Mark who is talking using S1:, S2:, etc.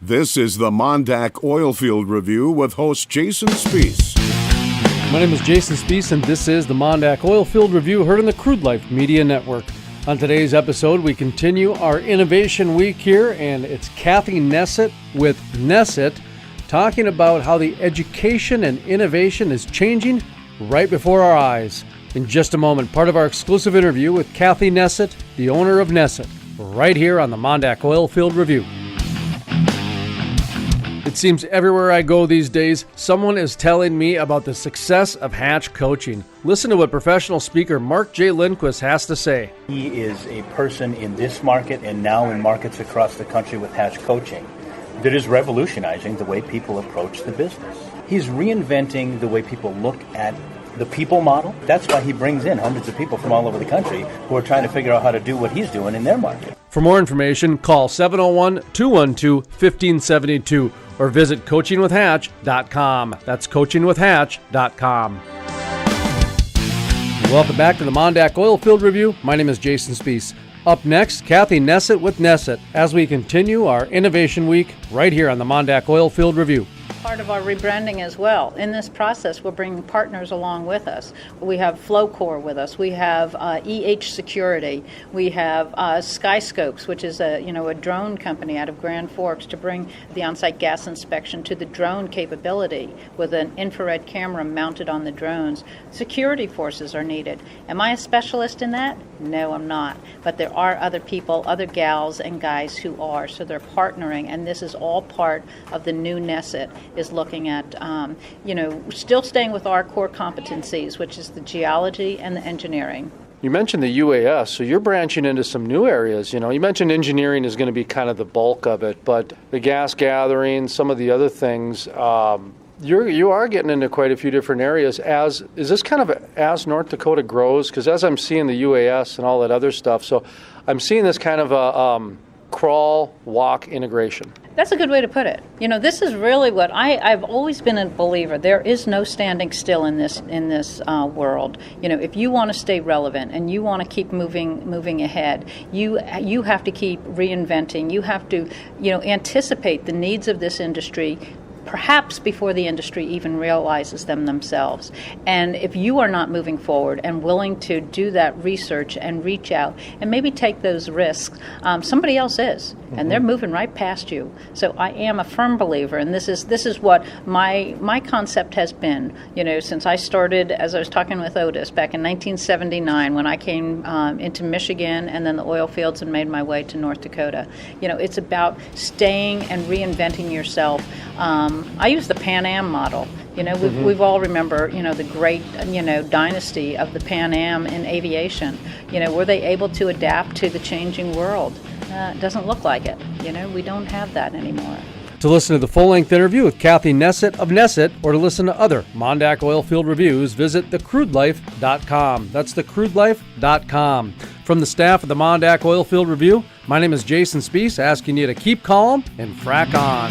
S1: This is the MonDak OilField Review with host Jason Spees.
S2: My name is Jason Spees, and this is the MonDak OilField Review, heard on the Crude Life Media Network. On today's episode, we continue our Innovation Week here, and it's Kathy Neset with Neset talking about how the education and innovation is changing right before our eyes. In just a moment, part of our exclusive interview with Kathy Neset, the owner of Neset, right here on the MonDak OilField Review. It seems everywhere I go these days, someone is telling me about the success of Hatch coaching. Listen to what professional speaker Mark J. Lindquist has to say.
S3: He is a person in this market and now in markets across the country with Hatch coaching that is revolutionizing the way people approach the business. He's reinventing the way people look at the people model. That's why he brings in hundreds of people from all over the country who are trying to figure out how to do what he's doing in their market.
S2: For more information, call 701-212-1572 or visit coachingwithhatch.com. That's coachingwithhatch.com. Welcome back to the MonDak OilField Review. My name is Jason Spees. Up next, Kathy Neset with Neset as we continue our Innovation Week right here on the MonDak OilField Review.
S4: Part of our rebranding as well. In this process, we're bringing partners along with us. We have Flowcore with us. We have EH Security. We have Skyscopes, which is a drone company out of Grand Forks to bring the on-site gas inspection to the drone capability with an infrared camera mounted on the drones. Security forces are needed. Am I a specialist in that? No, I'm not. But there are other people, other gals and guys who are. So they're partnering, and this is all part of the new Neset. Is looking at, still staying with our core competencies, which is the geology and the engineering.
S2: You mentioned the UAS, so you're branching into some new areas. You mentioned engineering is going to be kind of the bulk of it, but the gas gathering, some of the other things, you are getting into quite a few different areas. Is this kind of as North Dakota grows? Because as I'm seeing the UAS and all that other stuff, so I'm seeing this kind of a crawl, walk integration.
S4: That's a good way to put it. This is really what I've always been a believer. There is no standing still in this world. If you want to stay relevant and you want to keep moving ahead, you have to keep reinventing. You have to anticipate the needs of this industry, perhaps before the industry even realizes them themselves. And if you are not moving forward and willing to do that research and reach out and maybe take those risks, somebody else is, and they're moving right past you. So I am a firm believer, and this is what my concept has been. Since I started, as I was talking with Otis back in 1979, when I came into Michigan and then the oil fields and made my way to North Dakota. It's about staying and reinventing yourself. I use the Pan Am model. We've all remember, the great, dynasty of the Pan Am in aviation. Were they able to adapt to the changing world? It doesn't look like it. We don't have that anymore.
S2: To listen to the full-length interview with Kathy Neset of Neset, or to listen to other MonDak OilField reviews, visit thecrudelife.com. That's thecrudelife.com. From the staff of the MonDak OilField Review, my name is Jason Spees, asking you to keep calm and frack on.